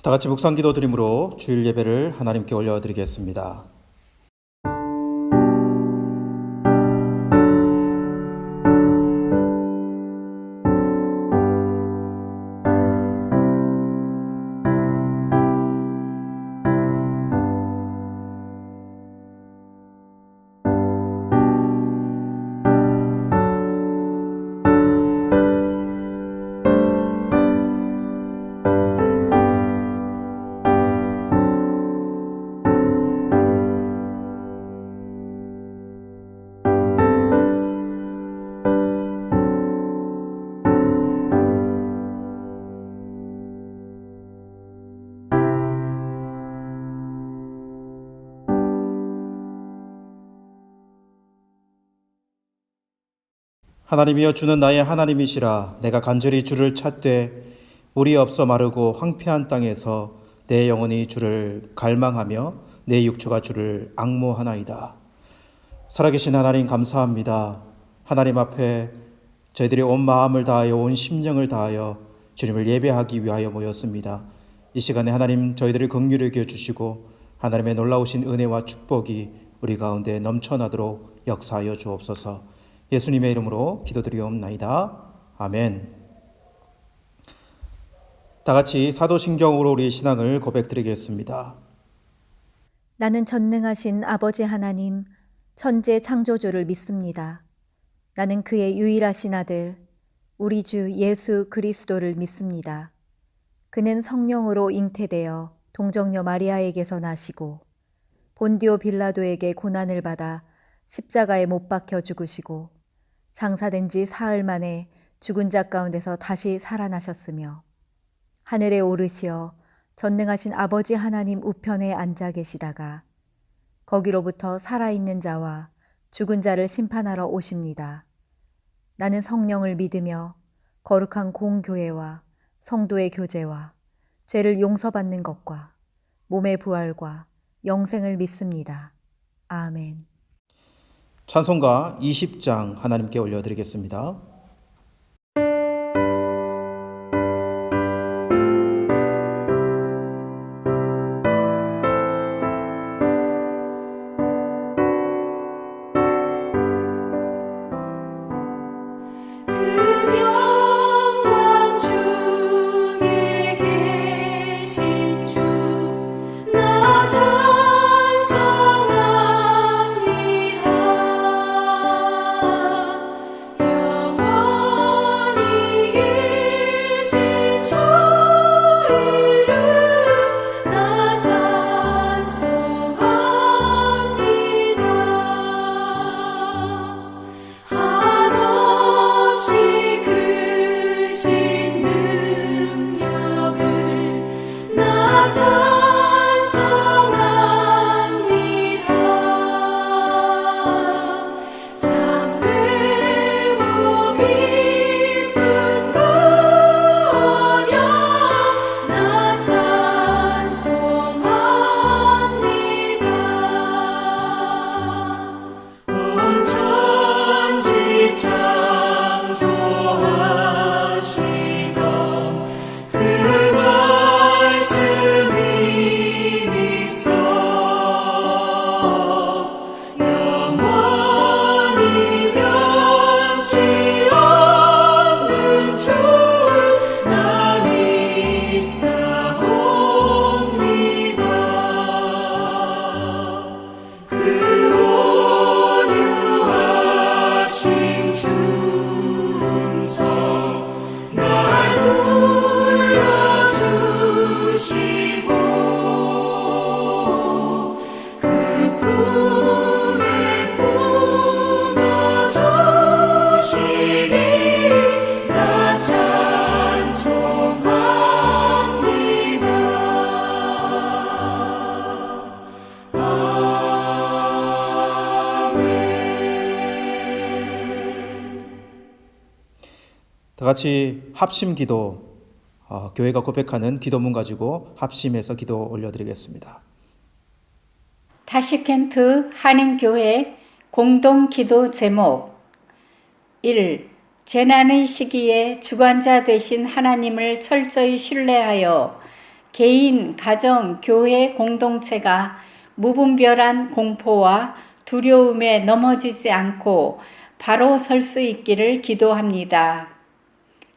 다 같이 묵상 기도 드림으로 주일 예배를 하나님께 올려드리겠습니다. 하나님이여, 주는 나의 하나님이시라. 내가 간절히 주를 찾되 물이 없어 마르고 황폐한 땅에서 내 영혼이 주를 갈망하며 내 육체가 주를 앙모하나이다. 살아계신 하나님, 감사합니다. 하나님 앞에 저희들이 온 마음을 다하여 온 심령을 다하여 주님을 예배하기 위하여 모였습니다. 이 시간에 하나님, 저희들을 긍휼히 여겨주시고 하나님의 놀라우신 은혜와 축복이 우리 가운데 넘쳐나도록 역사하여 주옵소서. 예수님의 이름으로 기도드리옵나이다. 아멘. 다 같이 사도신경으로 우리 신앙을 고백드리겠습니다. 나는 전능하신 아버지 하나님, 천재 창조주를 믿습니다. 나는 그의 유일하신 아들, 우리 주 예수 그리스도를 믿습니다. 그는 성령으로 잉태되어 동정녀 마리아에게서 나시고 본디오 빌라도에게 고난을 받아 십자가에 못 박혀 죽으시고 장사된 지 사흘 만에 죽은 자 가운데서 다시 살아나셨으며 하늘에 오르시어 전능하신 아버지 하나님 우편에 앉아 계시다가 거기로부터 살아있는 자와 죽은 자를 심판하러 오십니다. 나는 성령을 믿으며 거룩한 공교회와 성도의 교제와 죄를 용서받는 것과 몸의 부활과 영생을 믿습니다. 아멘. 찬송가 20장 하나님께 올려드리겠습니다. 다 같이 합심 기도, 교회가 고백하는 기도문 가지고 합심해서 기도 올려드리겠습니다. 타시켄트 한인교회 공동기도 제목 1. 재난의 시기에 주관자 되신 하나님을 철저히 신뢰하여 개인, 가정, 교회 공동체가 무분별한 공포와 두려움에 넘어지지 않고 바로 설 수 있기를 기도합니다.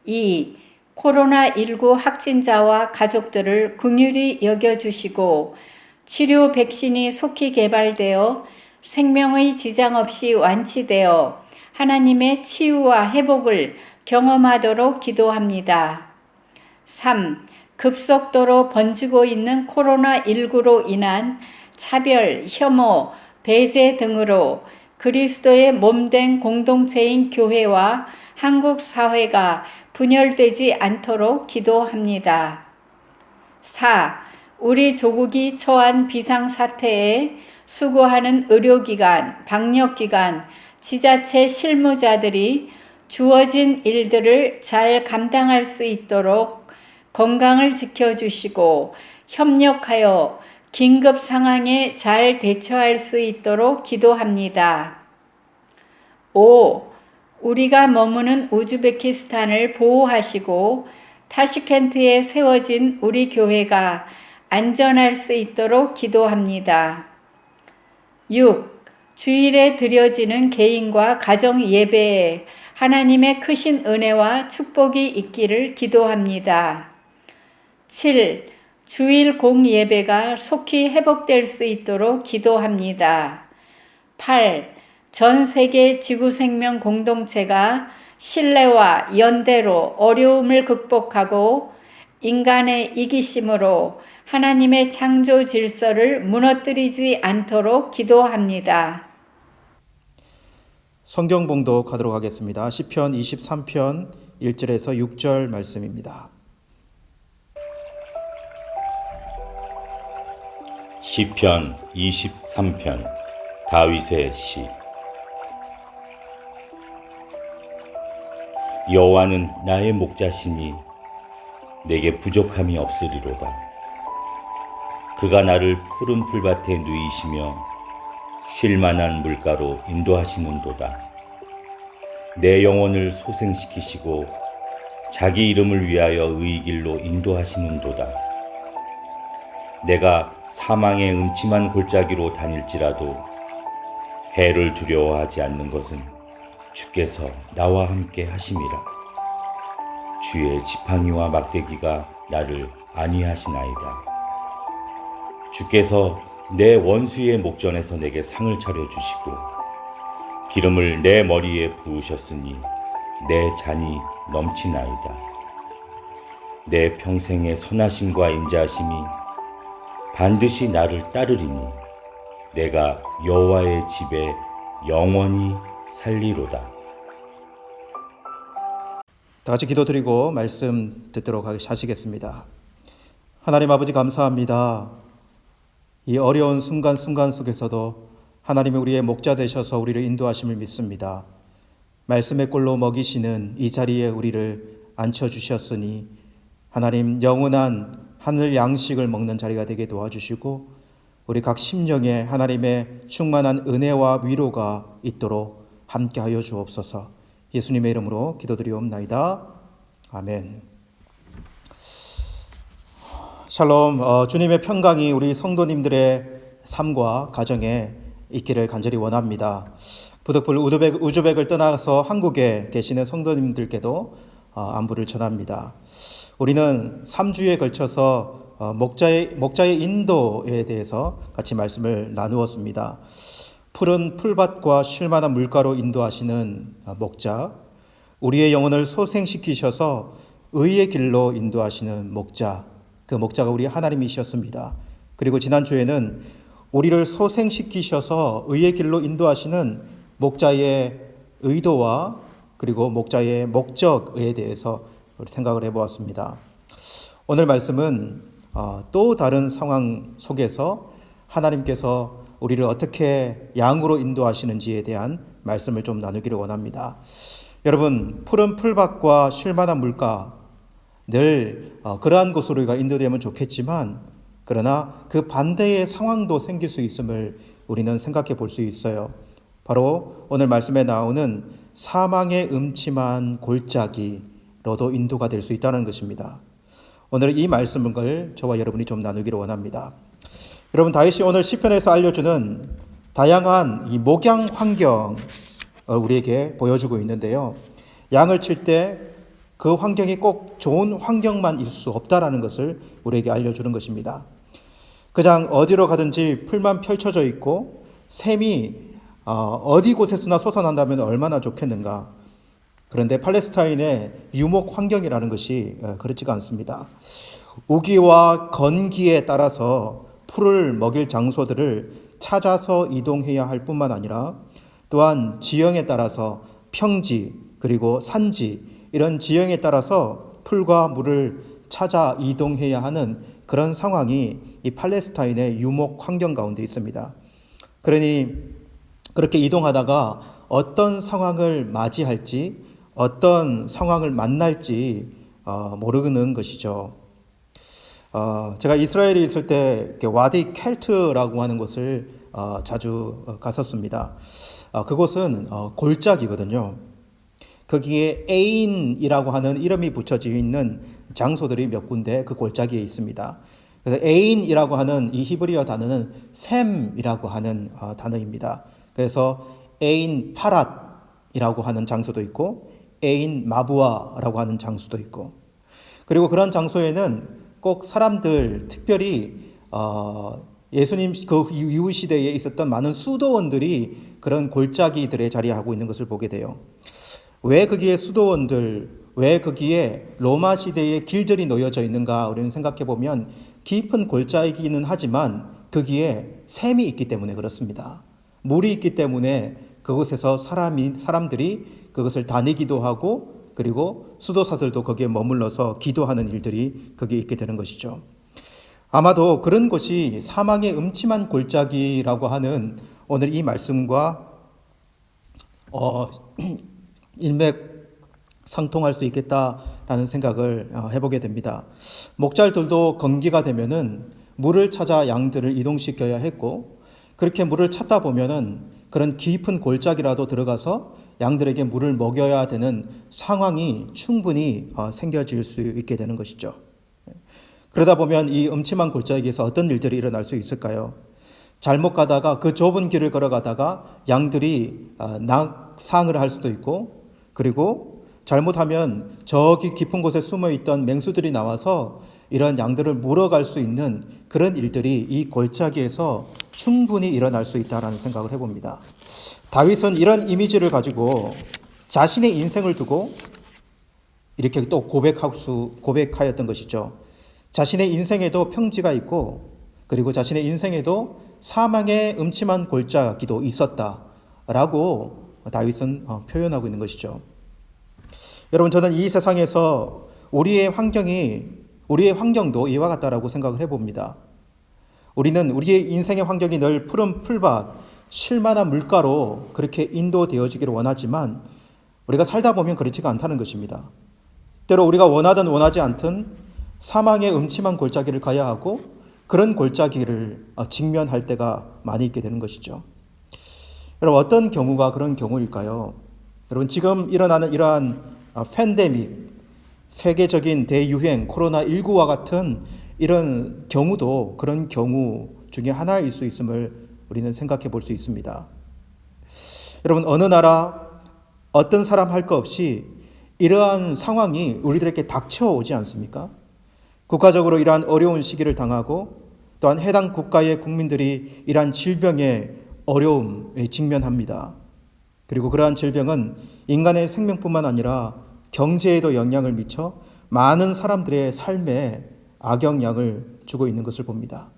2. 코로나19 확진자와 가족들을 긍휼히 여겨주시고 치료 백신이 속히 개발되어 생명의 지장 없이 완치되어 하나님의 치유와 회복을 경험하도록 기도합니다. 3. 급속도로 번지고 있는 코로나19로 인한 차별, 혐오, 배제 등으로 그리스도의 몸된 공동체인 교회와 한국 사회가 분열되지 않도록 기도합니다. 4. 우리 조국이 처한 비상사태에 수고하는 의료기관, 방역기관, 지자체 실무자들이 주어진 일들을 잘 감당할 수 있도록 건강을 지켜주시고 협력하여 긴급 상황에 잘 대처할 수 있도록 기도합니다. 5. 우리가 머무는 우즈베키스탄을 보호하시고 타슈켄트에 세워진 우리 교회가 안전할 수 있도록 기도합니다. 6. 주일에 드려지는 개인과 가정 예배에 하나님의 크신 은혜와 축복이 있기를 기도합니다. 7. 주일 공예배가 속히 회복될 수 있도록 기도합니다. 8. 전 세계 지구생명 공동체가 신뢰와 연대로 어려움을 극복하고 인간의 이기심으로 하나님의 창조 질서를 무너뜨리지 않도록 기도합니다. 성경 봉독하도록 하겠습니다. 시편 23편 1절에서 6절 말씀입니다. 시편 23편 다윗의 시. 여호와는 나의 목자시니 내게 부족함이 없으리로다. 그가 나를 푸른 풀밭에 누이시며 쉴만한 물가로 인도하시는도다. 내 영혼을 소생시키시고 자기 이름을 위하여 의의 길로 인도하시는도다. 내가 사망의 음침한 골짜기로 다닐지라도 해를 두려워하지 않는 것은 주께서 나와 함께 하심이라. 주의 지팡이와 막대기가 나를 안위하시나이다. 주께서 내 원수의 목전에서 내게 상을 차려주시고 기름을 내 머리에 부으셨으니 내 잔이 넘치나이다. 내 평생의 선하심과 인자하심이 반드시 나를 따르리니 내가 여호와의 집에 영원히 살리로다. 다 같이 기도드리고 말씀 듣도록 하시겠습니다. 하나님 아버지 감사합니다. 이 어려운 순간순간 속에서도 하나님이 우리의 목자 되셔서 우리를 인도하심을 믿습니다. 말씀의 꼴로 먹이시는 이 자리에 우리를 앉혀주셨으니 하나님 영원한 하늘 양식을 먹는 자리가 되게 도와주시고 우리 각 심령에 하나님의 충만한 은혜와 위로가 있도록 함께하여 주옵소서. 예수님의 이름으로 기도드리옵나이다. 아멘. 샬롬. 주님의 평강이 우리 성도님들의 삶과 가정에 있기를 간절히 원합니다. 부득불 우즈벡을 떠나서 한국에 계시는 성도님들께도 안부를 전합니다. 우리는 3주에 걸쳐서 목자의 인도에 대해서 같이 말씀을 나누었습니다. 푸른 풀밭과 쉴만한 물가로 인도하시는 목자, 우리의 영혼을 소생시키셔서 의의 길로 인도하시는 목자, 그 목자가 우리 하나님이셨습니다. 그리고 지난주에는 우리를 소생시키셔서 의의 길로 인도하시는 목자의 의도와 그리고 목자의 목적에 대해서 생각을 해보았습니다. 오늘 말씀은 또 다른 상황 속에서 하나님께서 우리를 어떻게 양으로 인도하시는지에 대한 말씀을 좀 나누기를 원합니다. 여러분, 푸른 풀밭과 쉴만한 물가, 늘 그러한 곳으로 우리가 인도되면 좋겠지만 그러나 그 반대의 상황도 생길 수 있음을 우리는 생각해 볼 수 있어요. 바로 오늘 말씀에 나오는 사망의 음침한 골짜기로도 인도가 될 수 있다는 것입니다. 오늘 이 말씀을 저와 여러분이 좀 나누기를 원합니다. 여러분, 다윗이 오늘 시편에서 알려주는 다양한 이 목양 환경 우리에게 보여주고 있는데요. 양을 칠 때 그 환경이 꼭 좋은 환경만일 수 없다라는 것을 우리에게 알려주는 것입니다. 그냥 어디로 가든지 풀만 펼쳐져 있고 샘이 어디 곳에서나 솟아난다면 얼마나 좋겠는가. 그런데 팔레스타인의 유목 환경이라는 것이 그렇지가 않습니다. 우기와 건기에 따라서 풀을 먹일 장소들을 찾아서 이동해야 할 뿐만 아니라 또한 지형에 따라서 평지 그리고 산지 이런 지형에 따라서 풀과 물을 찾아 이동해야 하는 그런 상황이 이 팔레스타인의 유목 환경 가운데 있습니다. 그러니 그렇게 이동하다가 어떤 상황을 맞이할지 어떤 상황을 만날지 모르는 것이죠. 제가 이스라엘에 있을 때 와디 켈트라고 하는 곳을 자주 갔었습니다. 그곳은 골짜기거든요. 거기에 에인이라고 하는 이름이 붙여져 있는 장소들이 몇 군데 그 골짜기에 있습니다. 그래서 에인이라고 하는 이 히브리어 단어는 샘이라고 하는 단어입니다. 그래서 에인 파랏이라고 하는 장소도 있고 에인 마부아라고 하는 장소도 있고, 그리고 그런 장소에는 꼭 사람들, 특별히 예수님 그 이후 시대에 있었던 많은 수도원들이 그런 골짜기들에 자리하고 있는 것을 보게 돼요. 왜 거기에 수도원들, 왜 거기에 로마 시대의 길들이 놓여져 있는가 우리는 생각해 보면 깊은 골짜기는 하지만 거기에 샘이 있기 때문에 그렇습니다. 물이 있기 때문에 그곳에서 사람들이 그것을 다니기도 하고 그리고 수도사들도 거기에 머물러서 기도하는 일들이 거기에 있게 되는 것이죠. 아마도 그런 곳이 사망의 음침한 골짜기라고 하는 오늘 이 말씀과 일맥상통할 수 있겠다라는 생각을 해보게 됩니다. 목잘들도 건기가 되면은 물을 찾아 양들을 이동시켜야 했고, 그렇게 물을 찾다 보면은 그런 깊은 골짜기라도 들어가서 양들에게 물을 먹여야 되는 상황이 충분히 생겨질 수 있게 되는 것이죠. 그러다 보면 이 음침한 골짜기에서 어떤 일들이 일어날 수 있을까요? 잘못 가다가 그 좁은 길을 걸어가다가 양들이 낙상을 할 수도 있고, 그리고 잘못하면 저기 깊은 곳에 숨어 있던 맹수들이 나와서 이런 양들을 물어갈 수 있는 그런 일들이 이 골짜기에서 충분히 일어날 수 있다라는 생각을 해봅니다. 다윗은 이런 이미지를 가지고 자신의 인생을 두고 이렇게 또 고백하였던 것이죠. 자신의 인생에도 평지가 있고 그리고 자신의 인생에도 사망의 음침한 골짜기도 있었다라고 다윗은 표현하고 있는 것이죠. 여러분, 저는 이 세상에서 우리의 환경도 이와 같다라고 생각을 해봅니다. 우리는 우리의 인생의 환경이 늘 푸른 풀밭, 쉴만한 물가로 그렇게 인도되어지기를 원하지만 우리가 살다 보면 그렇지가 않다는 것입니다. 때로 우리가 원하든 원하지 않든 사망의 음침한 골짜기를 가야 하고 그런 골짜기를 직면할 때가 많이 있게 되는 것이죠. 여러분, 어떤 경우가 그런 경우일까요? 여러분, 지금 일어나는 이러한 팬데믹, 세계적인 대유행 코로나19와 같은 이런 경우도 그런 경우 중에 하나일 수 있음을 우리는 생각해 볼 수 있습니다. 여러분, 어느 나라, 어떤 사람 할 것 없이 이러한 상황이 우리들에게 닥쳐오지 않습니까? 국가적으로 이러한 어려운 시기를 당하고 또한 해당 국가의 국민들이 이러한 질병의 어려움에 직면합니다. 그리고 그러한 질병은 인간의 생명뿐만 아니라 경제에도 영향을 미쳐 많은 사람들의 삶에 악영향을 주고 있는 것을 봅니다.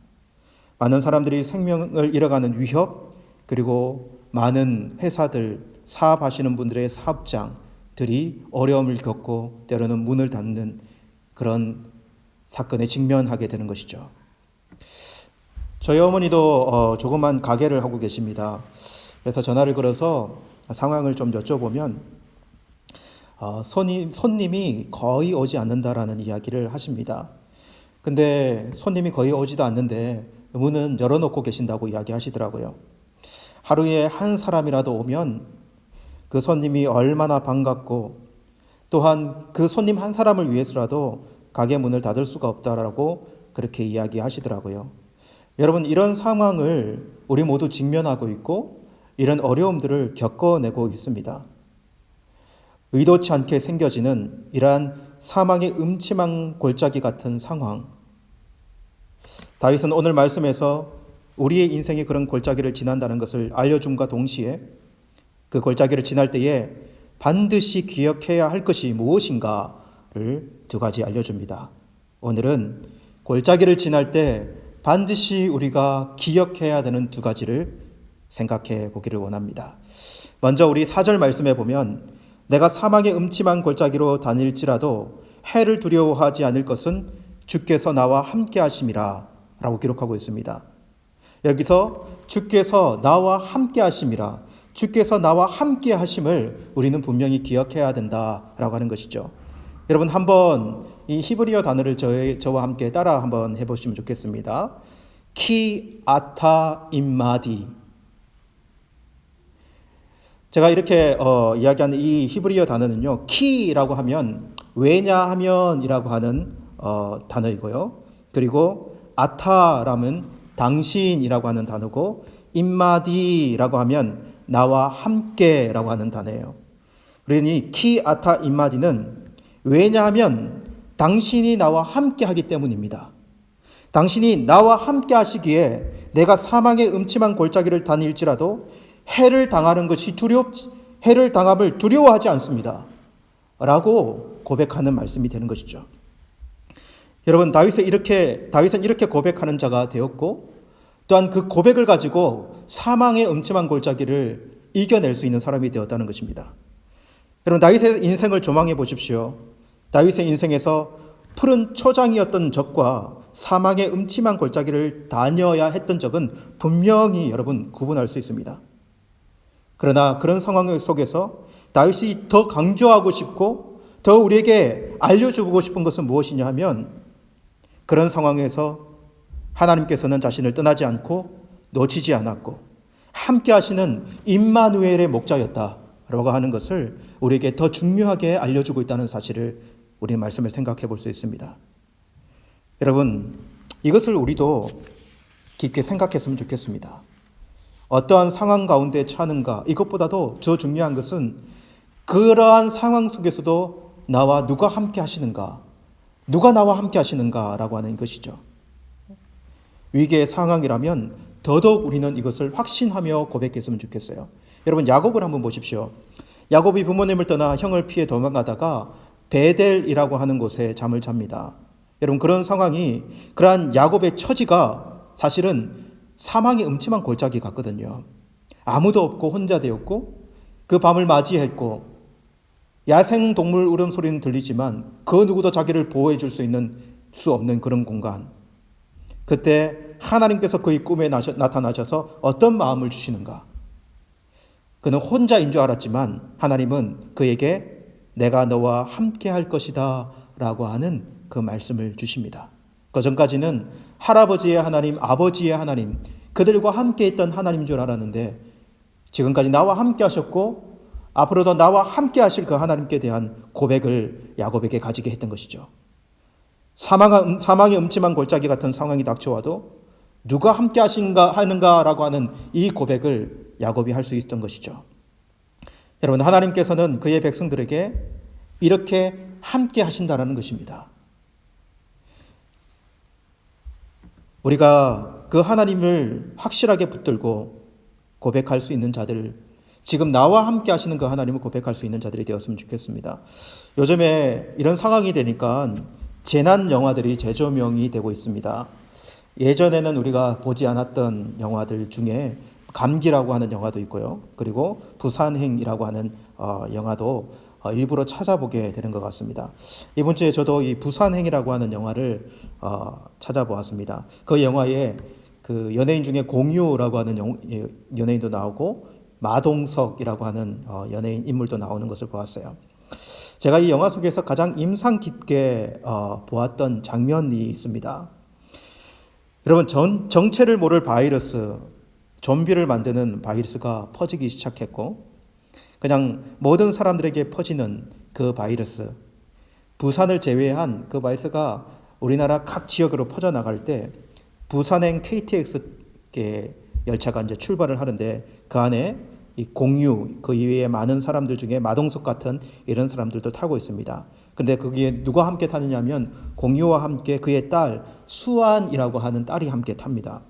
많은 사람들이 생명을 잃어가는 위협, 그리고 많은 회사들, 사업하시는 분들의 사업장들이 어려움을 겪고 때로는 문을 닫는 그런 사건에 직면하게 되는 것이죠. 저희 어머니도 조그만 가게를 하고 계십니다. 그래서 전화를 걸어서 상황을 좀 여쭤보면 손님이 거의 오지 않는다라는 이야기를 하십니다. 근데 손님이 거의 오지도 않는데 문은 열어놓고 계신다고 이야기하시더라고요. 하루에 한 사람이라도 오면 그 손님이 얼마나 반갑고 또한 그 손님 한 사람을 위해서라도 가게 문을 닫을 수가 없다라고 그렇게 이야기하시더라고요. 여러분, 이런 상황을 우리 모두 직면하고 있고 이런 어려움들을 겪어내고 있습니다. 의도치 않게 생겨지는 이러한 사망의 음침한 골짜기 같은 상황. 다윗은 오늘 말씀에서 우리의 인생이 그런 골짜기를 지난다는 것을 알려줌과 동시에 그 골짜기를 지날 때에 반드시 기억해야 할 것이 무엇인가를 두 가지 알려줍니다. 오늘은 골짜기를 지날 때 반드시 우리가 기억해야 되는 두 가지를 생각해 보기를 원합니다. 먼저 우리 4절 말씀에 보면 내가 사망의 음침한 골짜기로 다닐지라도 해를 두려워하지 않을 것은 주께서 나와 함께 하심이라 라고 기록하고 있습니다. 여기서 주께서 나와 함께 하심이라, 주께서 나와 함께 하심을 우리는 분명히 기억해야 된다라고 하는 것이죠. 여러분, 한번 이 히브리어 단어를 저와 함께 따라 한번 해보시면 좋겠습니다. 키 아타 임마디. 제가 이렇게 이야기하는 이 히브리어 단어는요, 키라고 하면 왜냐하면이라고 하는 단어이고요. 그리고 아타라면 당신이라고 하는 단어고, 임마디라고 하면 나와 함께라고 하는 단어예요. 그러니 키 아타 임마디는 왜냐하면 당신이 나와 함께 하기 때문입니다. 당신이 나와 함께 하시기에 내가 사망의 음침한 골짜기를 다닐지라도 해를 당하는 것이 해를 당함을 두려워하지 않습니다. 라고 고백하는 말씀이 되는 것이죠. 여러분, 다윗은 이렇게 고백하는 자가 되었고, 또한 그 고백을 가지고 사망의 음침한 골짜기를 이겨낼 수 있는 사람이 되었다는 것입니다. 여러분, 다윗의 인생을 조망해 보십시오. 다윗의 인생에서 푸른 초장이었던 적과 사망의 음침한 골짜기를 다녀야 했던 적은 분명히 여러분 구분할 수 있습니다. 그러나 그런 상황 속에서 다윗이 더 강조하고 싶고 더 우리에게 알려주고 싶은 것은 무엇이냐 하면, 그런 상황에서 하나님께서는 자신을 떠나지 않고 놓치지 않았고 함께 하시는 임마누엘의 목자였다라고 하는 것을 우리에게 더 중요하게 알려주고 있다는 사실을 우리는 말씀을 생각해 볼 수 있습니다. 여러분, 이것을 우리도 깊게 생각했으면 좋겠습니다. 어떠한 상황 가운데 처하는가, 이것보다도 더 중요한 것은 그러한 상황 속에서도 나와 누가 함께 하시는가, 누가 나와 함께 하시는가라고 하는 것이죠. 위기의 상황이라면 더더욱 우리는 이것을 확신하며 고백했으면 좋겠어요. 여러분, 야곱을 한번 보십시오. 야곱이 부모님을 떠나 형을 피해 도망가다가 베델이라고 하는 곳에 잠을 잡니다. 여러분, 그런 상황이, 그러한 야곱의 처지가 사실은 사망의 음침한 골짜기 같거든요. 아무도 없고 혼자 되었고 그 밤을 맞이했고 야생동물 울음소리는 들리지만 그 누구도 자기를 보호해 줄 수 없는 그런 공간. 그때 하나님께서 그의 꿈에 나타나셔서 어떤 마음을 주시는가? 그는 혼자인 줄 알았지만 하나님은 그에게 내가 너와 함께 할 것이다 라고 하는 그 말씀을 주십니다. 그 전까지는 할아버지의 하나님, 아버지의 하나님, 그들과 함께 있던 하나님인 줄 알았는데 지금까지 나와 함께 하셨고 앞으로도 나와 함께 하실 그 하나님께 대한 고백을 야곱에게 가지게 했던 것이죠. 사망의 음침한 골짜기 같은 상황이 닥쳐와도 누가 함께 하는가라고 하는 이 고백을 야곱이 할 수 있었던 것이죠. 여러분, 하나님께서는 그의 백성들에게 이렇게 함께 하신다라는 것입니다. 우리가 그 하나님을 확실하게 붙들고 고백할 수 있는 자들, 지금 나와 함께 하시는 그 하나님을 고백할 수 있는 자들이 되었으면 좋겠습니다. 요즘에 이런 상황이 되니까 재난 영화들이 재조명이 되고 있습니다. 예전에는 우리가 보지 않았던 영화들 중에 감기라고 하는 영화도 있고요. 그리고 부산행이라고 하는 영화도 일부러 찾아보게 되는 것 같습니다. 이번 주에 저도 이 부산행이라고 하는 영화를 찾아보았습니다. 그 영화에 그 연예인 중에 공유라고 하는 연예인도 나오고 마동석이라고 하는 연예인 인물도 나오는 것을 보았어요. 제가 이 영화 속에서 가장 인상 깊게 보았던 장면이 있습니다. 여러분, 정체를 모를 바이러스, 좀비를 만드는 바이러스가 퍼지기 시작했고 그냥 모든 사람들에게 퍼지는 그 바이러스, 부산을 제외한 그 바이러스가 우리나라 각 지역으로 퍼져나갈 때 부산행 KTX 열차가 이제 출발을 하는데 그 안에 이 공유 그 이외에 많은 사람들 중에 마동석 같은 이런 사람들도 타고 있습니다. 근데 거기에 누가 함께 타느냐면 공유와 함께 그의 딸 수안이라고 하는 딸이 함께 탑니다.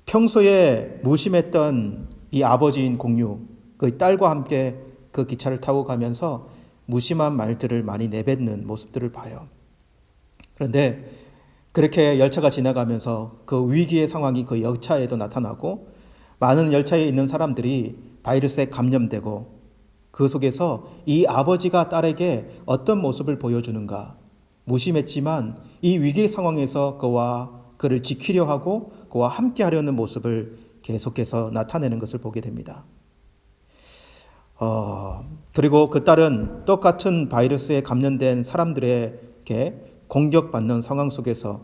평소에 무심했던 이 아버지인 공유 그 딸과 함께 그 기차를 타고 가면서 무심한 말들을 많이 내뱉는 모습들을 봐요. 그런데 그렇게 열차가 지나가면서 그 위기의 상황이 그 열차에도 나타나고 많은 열차에 있는 사람들이 바이러스에 감염되고 그 속에서 이 아버지가 딸에게 어떤 모습을 보여주는가, 무심했지만 이 위기 상황에서 그를 지키려 하고 그와 함께 하려는 모습을 계속해서 나타내는 것을 보게 됩니다. 그리고 그 딸은 똑같은 바이러스에 감염된 사람들에게 공격받는 상황 속에서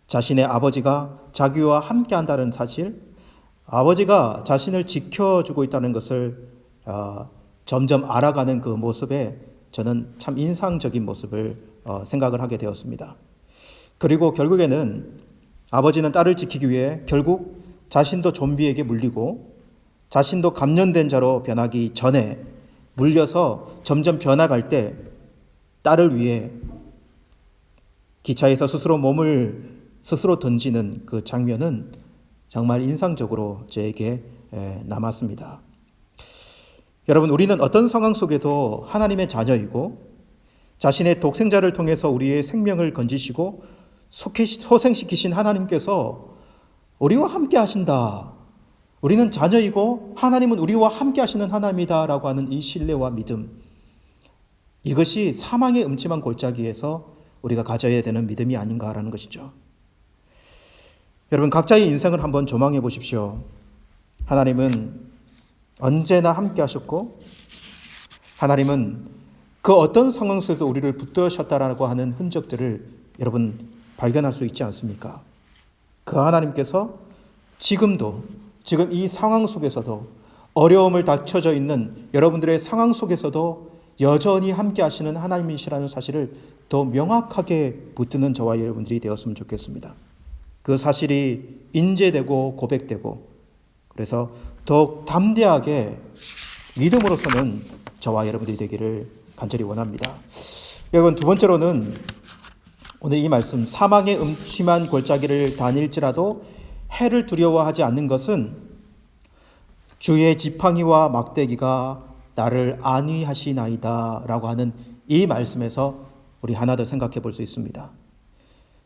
자신의 아버지가 자기와 함께 한다는 사실, 아버지가 자신을 지켜주고 있다는 것을 점점 알아가는 그 모습에 저는 참 인상적인 모습을 생각을 하게 되었습니다. 그리고 결국에는 아버지는 딸을 지키기 위해 결국 자신도 좀비에게 물리고 자신도 감염된 자로 변하기 전에 물려서 점점 변화갈 때 딸을 위해 기차에서 몸을 스스로 던지는 그 장면은 정말 인상적으로 저에게 남았습니다. 여러분, 우리는 어떤 상황 속에도 하나님의 자녀이고 자신의 독생자를 통해서 우리의 생명을 건지시고 소생시키신 하나님께서 우리와 함께 하신다. 우리는 자녀이고 하나님은 우리와 함께 하시는 하나님이다 라고 하는 이 신뢰와 믿음, 이것이 사망의 음침한 골짜기에서 우리가 가져야 되는 믿음이 아닌가라는 것이죠. 여러분, 각자의 인생을 한번 조망해 보십시오. 하나님은 언제나 함께 하셨고 하나님은 그 어떤 상황 속에도 우리를 붙드셨다라고 하는 흔적들을 여러분 발견할 수 있지 않습니까? 그 하나님께서 지금 이 상황 속에서도 어려움을 닥쳐져 있는 여러분들의 상황 속에서도 여전히 함께 하시는 하나님이시라는 사실을 더 명확하게 붙드는 저와 여러분들이 되었으면 좋겠습니다. 그 사실이 인지되고 고백되고 그래서 더욱 담대하게 믿음으로서는 저와 여러분들이 되기를 간절히 원합니다. 여러분, 두 번째로는 오늘 이 말씀, 사망의 음침한 골짜기를 다닐지라도 해를 두려워하지 않는 것은 주의 지팡이와 막대기가 나를 안위하시나이다 라고 하는 이 말씀에서 우리 하나 더 생각해 볼 수 있습니다.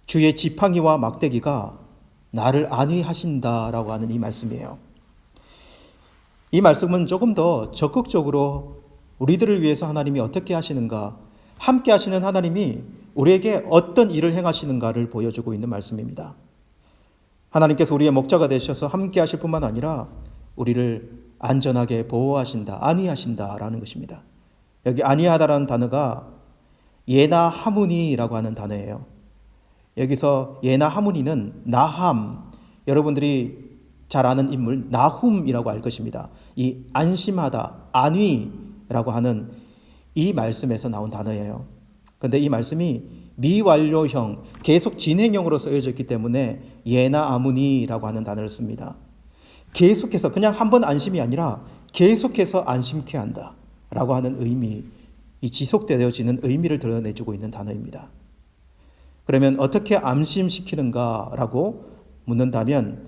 주의 지팡이와 막대기가 나를 안위하신다라고 하는 이 말씀이에요. 이 말씀은 조금 더 적극적으로 우리들을 위해서 하나님이 어떻게 하시는가, 함께 하시는 하나님이 우리에게 어떤 일을 행하시는가를 보여주고 있는 말씀입니다. 하나님께서 우리의 목자가 되셔서 함께 하실 뿐만 아니라 우리를 안전하게 보호하신다, 안위하신다라는 것입니다. 여기 안위하다라는 단어가 예나 하무니라고 하는 단어예요. 여기서 예나 하무니는 나함, 여러분들이 잘 아는 인물 나훔이라고 알 것입니다. 이 안심하다, 안위라고 하는 이 말씀에서 나온 단어예요. 그런데 이 말씀이 미완료형, 계속 진행형으로 쓰여져 있기 때문에 예나 아무니라고 하는 단어를 씁니다. 계속해서, 그냥 한 번 안심이 아니라 계속해서 안심케 한다 라고 하는 의미, 이 지속되어지는 의미를 드러내주고 있는 단어입니다. 그러면 어떻게 안심시키는가라고 묻는다면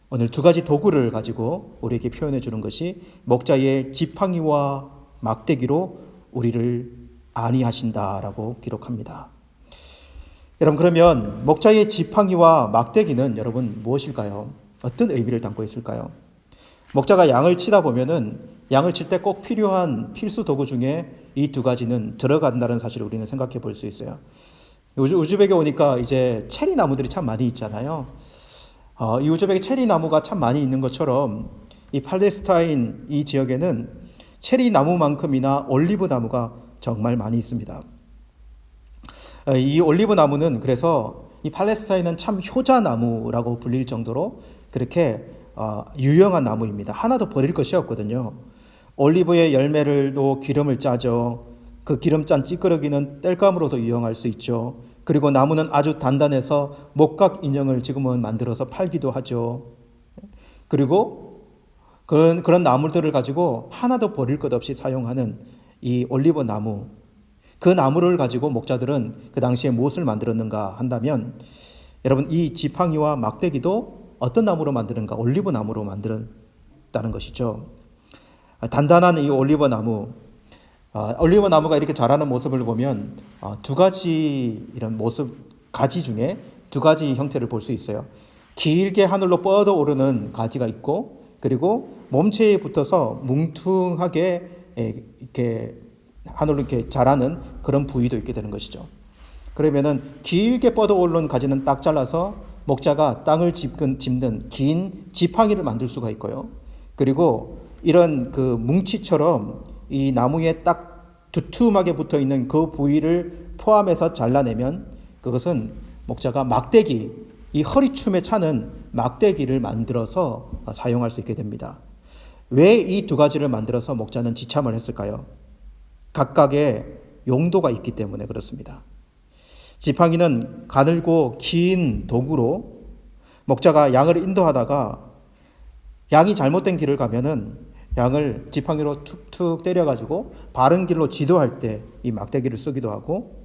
오늘 두 가지 도구를 가지고 우리에게 표현해 주는 것이 목자의 지팡이와 막대기로 우리를 안위하신다라고 기록합니다. 여러분, 그러면 목자의 지팡이와 막대기는 여러분 무엇일까요? 어떤 의미를 담고 있을까요? 목자가 양을 치다 보면은 양을 칠 때 꼭 필요한 필수 도구 중에 이 두 가지는 들어간다는 사실을 우리는 생각해 볼 수 있어요. 우즈벡에 오니까 이제 체리 나무들이 참 많이 있잖아요. 이 우즈벡에 체리 나무가 참 많이 있는 것처럼 이 팔레스타인 이 지역에는 체리 나무만큼이나 올리브 나무가 정말 많이 있습니다. 이 올리브 나무는 그래서 이 팔레스타인은 참 효자나무라고 불릴 정도로 그렇게 유용한 나무입니다. 하나도 버릴 것이 없거든요. 올리브의 열매를도 기름을 짜죠. 그 기름짠 찌끄러기는 땔감으로도 이용할 수 있죠. 그리고 나무는 아주 단단해서 목각 인형을 지금은 만들어서 팔기도 하죠. 그리고 그런 나무들을 가지고 하나도 버릴 것 없이 사용하는 이 올리브 나무, 그 나무를 가지고 목자들은 그 당시에 무엇을 만들었는가 한다면, 여러분, 이 지팡이와 막대기도 어떤 나무로 만드는가? 올리브 나무로 만들었다는 것이죠. 단단한 이 올리브 나무가 이렇게 자라는 모습을 보면 두 가지 이런 모습, 가지 중에 두 가지 형태를 볼 수 있어요. 길게 하늘로 뻗어 오르는 가지가 있고, 그리고 몸체에 붙어서 뭉퉁하게 이렇게 하늘로 이렇게 자라는 그런 부위도 있게 되는 것이죠. 그러면은 길게 뻗어 오르는 가지는 딱 잘라서 목자가 땅을 짚는 긴 지팡이를 만들 수가 있고요. 그리고 이런 그 뭉치처럼 이 나무에 딱 두툼하게 붙어 있는 그 부위를 포함해서 잘라내면 그것은 목자가 막대기, 이 허리춤에 차는 막대기를 만들어서 사용할 수 있게 됩니다. 왜 이 두 가지를 만들어서 목자는 지참을 했을까요? 각각의 용도가 있기 때문에 그렇습니다. 지팡이는 가늘고 긴 도구로 목자가 양을 인도하다가 양이 잘못된 길을 가면은 양을 지팡이로 툭툭 때려가지고 바른 길로 지도할 때 이 막대기를 쓰기도 하고,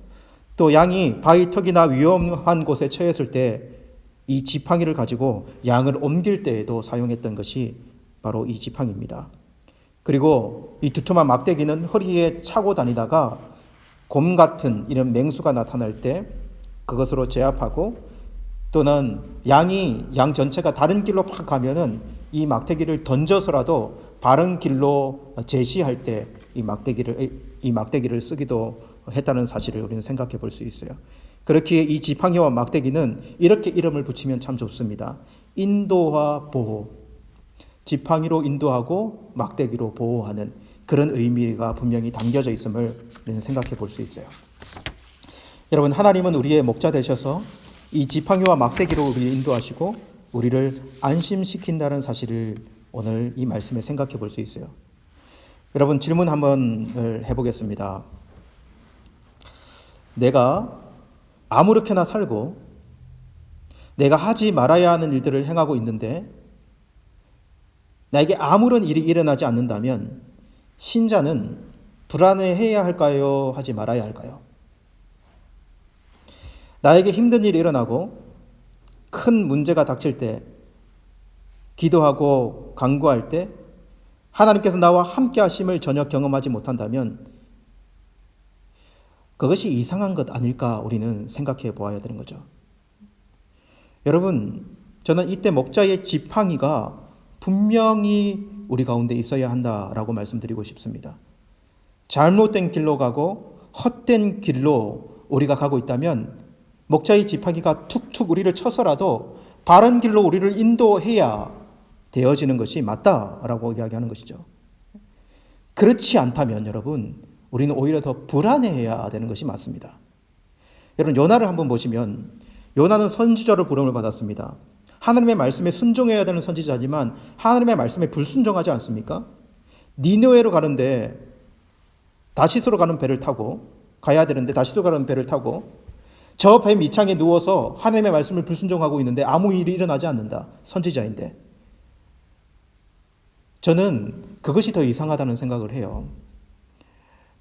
또 양이 바위턱이나 위험한 곳에 처했을 때 이 지팡이를 가지고 양을 옮길 때에도 사용했던 것이 바로 이 지팡이입니다. 그리고 이 두툼한 막대기는 허리에 차고 다니다가 곰 같은 이런 맹수가 나타날 때 그것으로 제압하고, 또는 양 전체가 다른 길로 팍 가면은 이 막대기를 던져서라도 바른 길로 제시할 때 이 막대기를 쓰기도 했다는 사실을 우리는 생각해 볼 수 있어요. 그렇기에 이 지팡이와 막대기는 이렇게 이름을 붙이면 참 좋습니다. 인도와 보호. 지팡이로 인도하고 막대기로 보호하는 그런 의미가 분명히 담겨져 있음을 우리는 생각해 볼 수 있어요. 여러분, 하나님은 우리의 목자 되셔서 이 지팡이와 막대기로 우리를 인도하시고 우리를 안심시킨다는 사실을 오늘 이 말씀에 생각해 볼 수 있어요. 여러분, 질문 한번 해보겠습니다. 내가 아무렇게나 살고 내가 하지 말아야 하는 일들을 행하고 있는데 나에게 아무런 일이 일어나지 않는다면 신자는 불안해해야 할까요? 하지 말아야 할까요? 나에게 힘든 일이 일어나고 큰 문제가 닥칠 때, 기도하고 간구할 때 하나님께서 나와 함께 하심을 전혀 경험하지 못한다면 그것이 이상한 것 아닐까 우리는 생각해 보아야 되는 거죠. 여러분, 저는 이때 목자의 지팡이가 분명히 우리 가운데 있어야 한다라고 말씀드리고 싶습니다. 잘못된 길로 가고 헛된 길로 우리가 가고 있다면 목자의 지팡이가 툭툭 우리를 쳐서라도 바른 길로 우리를 인도해야 되어지는 것이 맞다라고 이야기하는 것이죠. 그렇지 않다면 여러분, 우리는 오히려 더 불안해해야 되는 것이 맞습니다. 여러분, 요나를 한번 보시면 요나는 선지자로 부름을 받았습니다. 하나님의 말씀에 순종해야 되는 선지자지만 하나님의 말씀에 불순종하지 않습니까? 니느웨로 가는데 다시스로 가는 배를 타고 가야 되는데 다시스로 가는 배를 타고 저 배 밑창에 누워서 하나님의 말씀을 불순종하고 있는데 아무 일이 일어나지 않는다. 선지자인데. 저는 그것이 더 이상하다는 생각을 해요.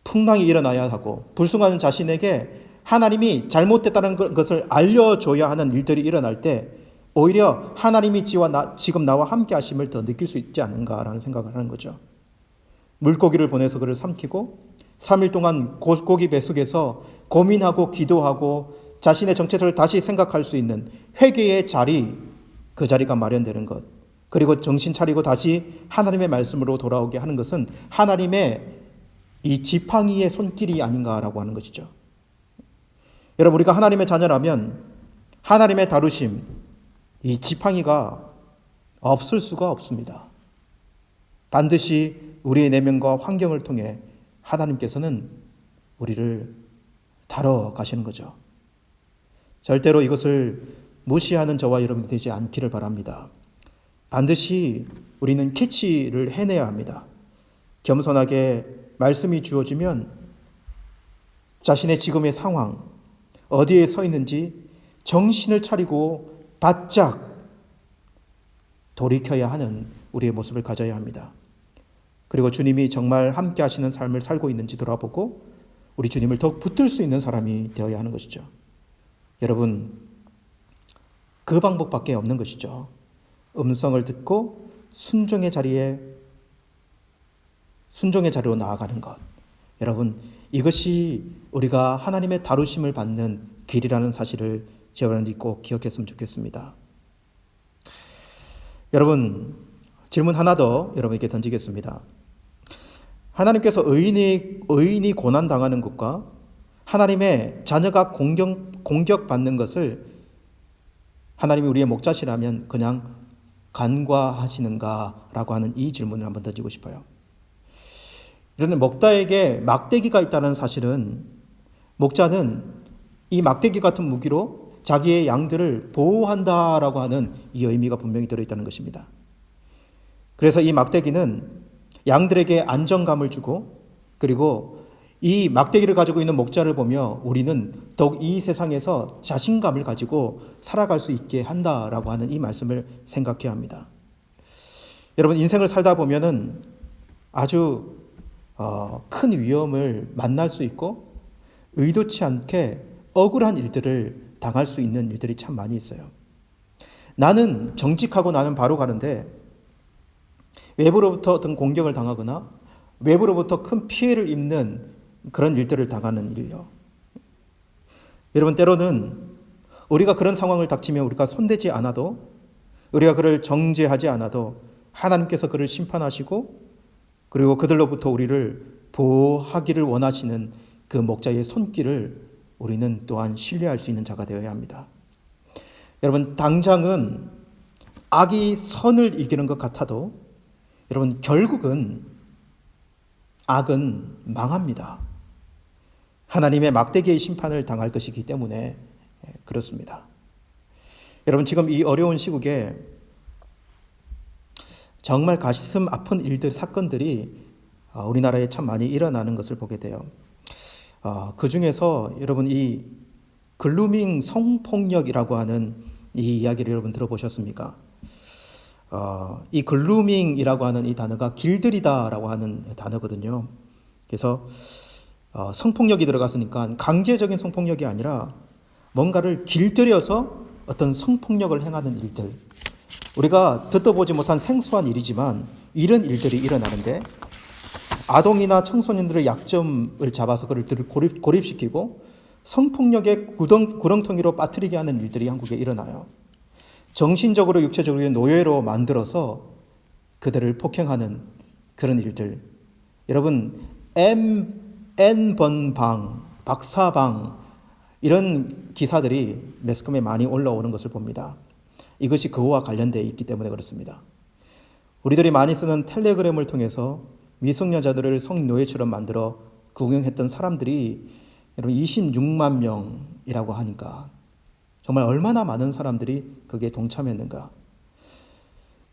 풍랑이 일어나야 하고 불순하는 자신에게 하나님이 잘못됐다는 것을 알려줘야 하는 일들이 일어날 때 오히려 하나님이 지금 나와 함께 하심을 더 느낄 수 있지 않은가라는 생각을 하는 거죠. 물고기를 보내서 그를 삼키고 3일 동안 고기 뱃속에서 고민하고 기도하고 자신의 정체성을 다시 생각할 수 있는 회개의 자리, 그 자리가 마련되는 것, 그리고 정신 차리고 다시 하나님의 말씀으로 돌아오게 하는 것은 하나님의 이 지팡이의 손길이 아닌가라고 하는 것이죠. 여러분, 우리가 하나님의 자녀라면 하나님의 다루심, 이 지팡이가 없을 수가 없습니다. 반드시 우리의 내면과 환경을 통해 하나님께서는 우리를 다뤄가시는 거죠. 절대로 이것을 무시하는 저와 여러분이 되지 않기를 바랍니다. 반드시 우리는 캐치를 해내야 합니다. 겸손하게 말씀이 주어지면 자신의 지금의 상황, 어디에 서 있는지 정신을 차리고 바짝 돌이켜야 하는 우리의 모습을 가져야 합니다. 그리고 주님이 정말 함께 하시는 삶을 살고 있는지 돌아보고 우리 주님을 더 붙들 수 있는 사람이 되어야 하는 것이죠. 여러분, 그 방법밖에 없는 것이죠. 음성을 듣고 순종의 자리로 나아가는 것. 여러분, 이것이 우리가 하나님의 다루심을 받는 길이라는 사실을 여러분이 꼭 기억했으면 좋겠습니다. 여러분, 질문 하나 더 여러분에게 던지겠습니다. 하나님께서 의인이 고난당하는 것과 하나님의 자녀가 공격받는 것을 하나님이 우리의 목자시라면 그냥 간과하시는가라고 하는 이 질문을 한번 던지고 싶어요. 그런데 목자에게 막대기가 있다는 사실은 목자는 이 막대기 같은 무기로 자기의 양들을 보호한다라고 하는 이 의미가 분명히 들어있다는 것입니다. 그래서 이 막대기는 양들에게 안정감을 주고 그리고 이 막대기를 가지고 있는 목자를 보며 우리는 더욱 이 세상에서 자신감을 가지고 살아갈 수 있게 한다라고 하는 이 말씀을 생각해야 합니다. 여러분, 인생을 살다 보면은 아주 큰 위험을 만날 수 있고 의도치 않게 억울한 일들을 당할 수 있는 일들이 참 많이 있어요. 나는 정직하고 나는 바로 가는데 외부로부터 어떤 공격을 당하거나 외부로부터 큰 피해를 입는 그런 일들을 당하는 일이요. 여러분, 때로는 우리가 그런 상황을 닥치면 우리가 손대지 않아도 우리가 그를 정죄하지 않아도 하나님께서 그를 심판하시고 그리고 그들로부터 우리를 보호하기를 원하시는 그 목자의 손길을 우리는 또한 신뢰할 수 있는 자가 되어야 합니다. 여러분, 당장은 악이 선을 이기는 것 같아도 여러분, 결국은 악은 망합니다. 하나님의 막대기의 심판을 당할 것이기 때문에 그렇습니다. 여러분, 지금 이 어려운 시국에 정말 가슴 아픈 일들, 사건들이 우리나라에 참 많이 일어나는 것을 보게 돼요. 그 중에서 여러분, 이 글루밍 성폭력이라고 하는 이 이야기를 여러분 들어보셨습니까? 이 글루밍이라고 하는 이 단어가 길들이다라고 하는 단어거든요. 그래서 성폭력이 들어갔으니까 강제적인 성폭력이 아니라 뭔가를 길들여서 어떤 성폭력을 행하는 일들. 우리가 듣도 보지 못한 생소한 일이지만 이런 일들이 일어나는데 아동이나 청소년들의 약점을 잡아서 그를 고립시키고 성폭력의 구렁텅이로 빠뜨리게 하는 일들이 한국에 일어나요. 정신적으로 육체적으로 노예로 만들어서 그들을 폭행하는 그런 일들. 여러분, N번 방, 박사방 이런 기사들이 매스컴에 많이 올라오는 것을 봅니다. 이것이 그와 관련되어 있기 때문에 그렇습니다. 우리들이 많이 쓰는 텔레그램을 통해서 미성년자들을 성노예처럼 만들어 구경했던 사람들이 여러분 26만 명이라고 하니까 정말 얼마나 많은 사람들이 거기에 동참했는가.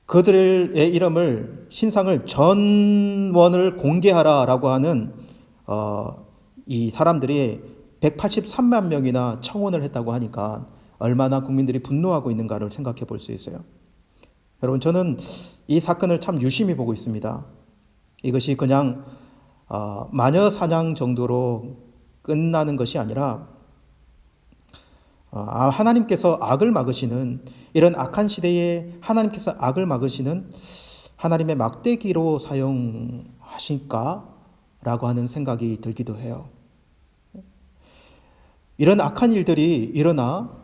그들의 이름을 신상을 전원을 공개하라라고 하는 이 사람들이 183만 명이나 청원을 했다고 하니까 얼마나 국민들이 분노하고 있는가를 생각해 볼 수 있어요. 여러분, 저는 이 사건을 참 유심히 보고 있습니다. 이것이 그냥 마녀 사냥 정도로 끝나는 것이 아니라 하나님께서 악을 막으시는 이런 악한 시대에 하나님께서 악을 막으시는 하나님의 막대기로 사용하실까라고 하는 생각이 들기도 해요. 이런 악한 일들이 일어나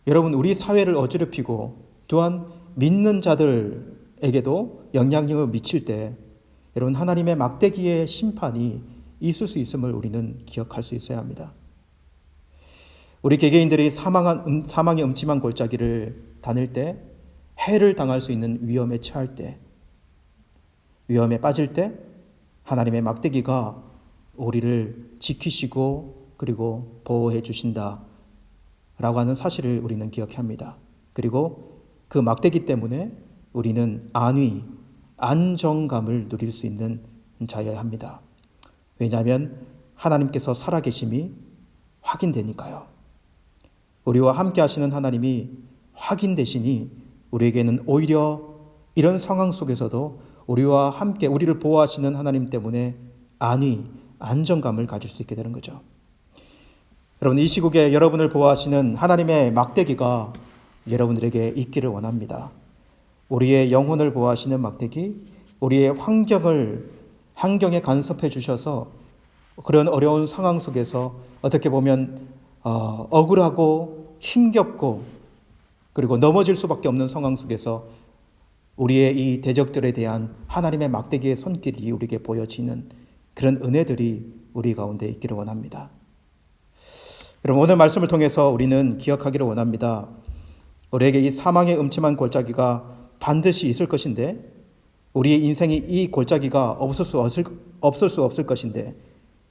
여러분 우리 사회를 어지럽히고 또한 믿는 자들에게도 영향력을 미칠 때 여러분 하나님의 막대기의 심판이 있을 수 있음을 우리는 기억할 수 있어야 합니다. 우리 개개인들이 사망의 음침한 골짜기를 다닐 때 해를 당할 수 있는 위험에 처할 때 위험에 빠질 때 하나님의 막대기가 우리를 지키시고 그리고 보호해 주신다 라고 하는 사실을 우리는 기억해야 합니다. 그리고 그 막대기 때문에 우리는 안위, 안정감을 누릴 수 있는 자여야 합니다. 왜냐하면 하나님께서 살아계심이 확인되니까요. 우리와 함께 하시는 하나님이 확인되시니 우리에게는 오히려 이런 상황 속에서도 우리와 함께 우리를 보호하시는 하나님 때문에 안정감을 가질 수 있게 되는 거죠. 여러분, 이 시국에 여러분을 보호하시는 하나님의 막대기가 여러분들에게 있기를 원합니다. 우리의 영혼을 보호하시는 막대기, 우리의 환경에 간섭해 주셔서 그런 어려운 상황 속에서 어떻게 보면 억울하고 힘겹고 그리고 넘어질 수밖에 없는 상황 속에서 우리의 이 대적들에 대한 하나님의 막대기의 손길이 우리에게 보여지는 그런 은혜들이 우리 가운데 있기를 원합니다. 여러분, 오늘 말씀을 통해서 우리는 기억하기를 원합니다. 우리에게 이 사망의 음침한 골짜기가 반드시 있을 것인데 우리의 인생이 이 골짜기가 없을 수 없을 것인데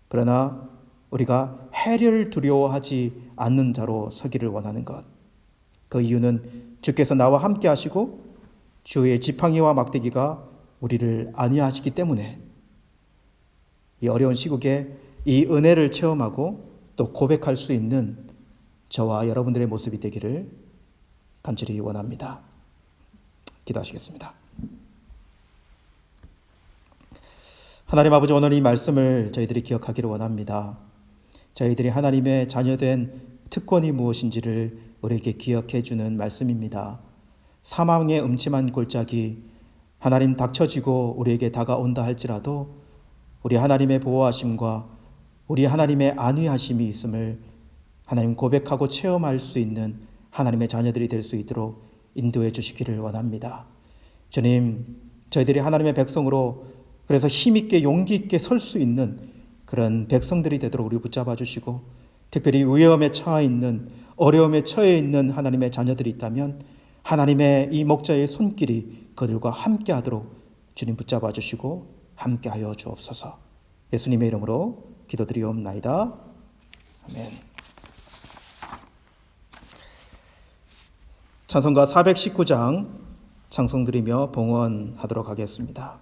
그러나 우리가 해를 두려워하지 않는 자로 서기를 원하는 것. 그 이유는 주께서 나와 함께 하시고 주의 지팡이와 막대기가 우리를 안위하시기 때문에 이 어려운 시국에 이 은혜를 체험하고 또 고백할 수 있는 저와 여러분들의 모습이 되기를 간절히 원합니다. 기도하시겠습니다. 하나님 아버지, 오늘 이 말씀을 저희들이 기억하기를 원합니다. 저희들이 하나님의 자녀된 특권이 무엇인지를 우리에게 기억해 주는 말씀입니다. 사망의 음침한 골짜기, 하나님 닥쳐지고 우리에게 다가온다 할지라도 우리 하나님의 보호하심과 우리 하나님의 안위하심이 있음을 하나님 고백하고 체험할 수 있는 하나님의 자녀들이 될 수 있도록 인도해 주시기를 원합니다. 주님, 저희들이 하나님의 백성으로 그래서 힘있게 용기 있게 설 수 있는 그런 백성들이 되도록 우리 붙잡아 주시고 특별히 위험에 처해 있는 어려움에 처해 있는 하나님의 자녀들이 있다면 하나님의 이 목자의 손길이 그들과 함께 하도록 주님 붙잡아 주시고 함께 하여 주옵소서. 예수님의 이름으로 기도드리옵나이다. 아멘. 찬송가 419장 찬송드리며 봉헌하도록 하겠습니다.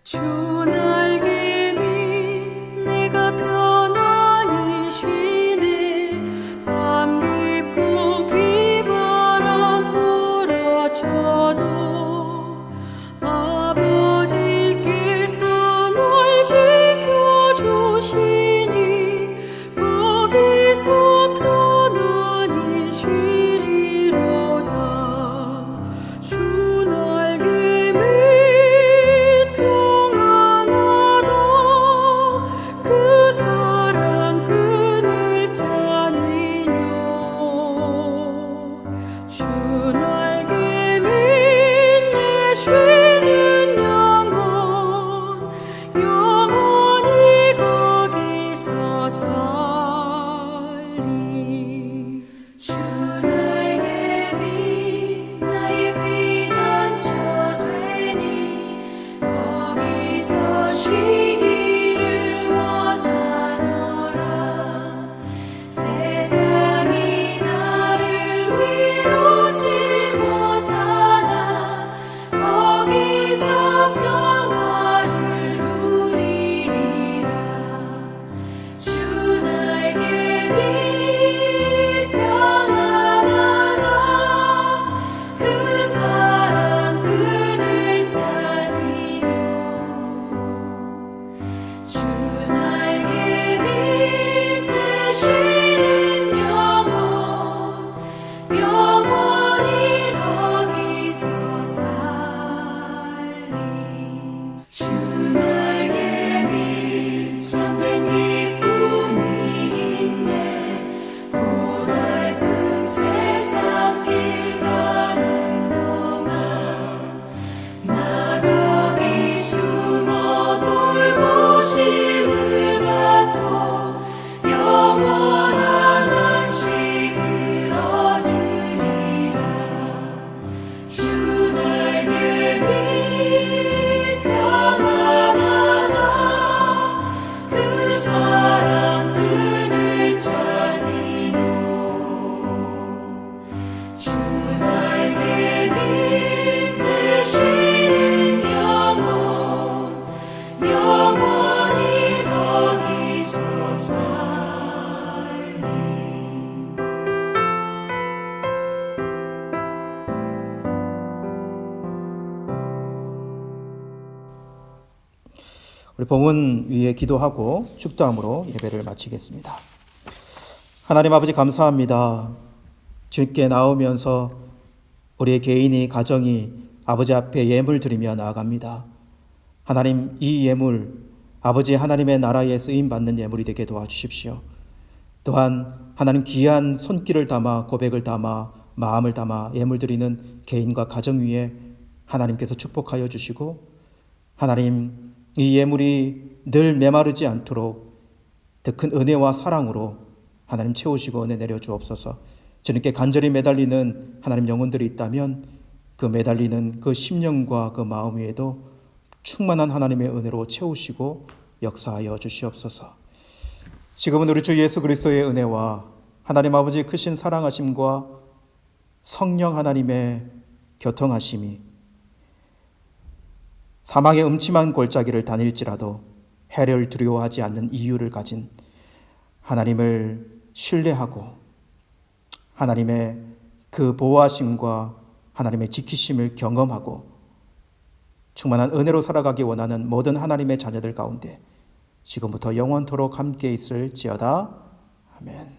주 날개 밑 내가 편안히 쉬네. 밤 깊고 비바람 몰아쳐도 아버지께서 널 지켜주시니 거기서 편안히 쉬리로다. 주 날개 밑 사랑 끈을 타니뇨. 주 날개 밑 내 쉬는 영혼이 거기서 살리라. 우리 봉은 위에 기도하고 축도함으로 예배를 마치겠습니다. 하나님 아버지 감사합니다. 주께 나오면서 우리의 개인이 가정이 아버지 앞에 예물 드리며 나아갑니다. 하나님, 이 예물 아버지 하나님의 나라에 쓰임 받는 예물이 되게 도와주십시오. 또한 하나님 귀한 손길을 담아 고백을 담아 마음을 담아 예물 드리는 개인과 가정 위에 하나님께서 축복하여 주시고, 하나님 이 예물이 늘 메마르지 않도록 더 큰 은혜와 사랑으로 하나님 채우시고 은혜 내려 주옵소서. 주님께 간절히 매달리는 하나님 영혼들이 있다면 그 매달리는 그 심령과 그 마음 위에도 충만한 하나님의 은혜로 채우시고 역사하여 주시옵소서. 지금은 우리 주 예수 그리스도의 은혜와 하나님 아버지의 크신 사랑하심과 성령 하나님의 교통하심이 사망의 음침한 골짜기를 다닐지라도 해를 두려워하지 않는 이유를 가진 하나님을 신뢰하고 하나님의 그 보호하심과 하나님의 지키심을 경험하고 충만한 은혜로 살아가기 원하는 모든 하나님의 자녀들 가운데 지금부터 영원토록 함께 있을지어다. 아멘.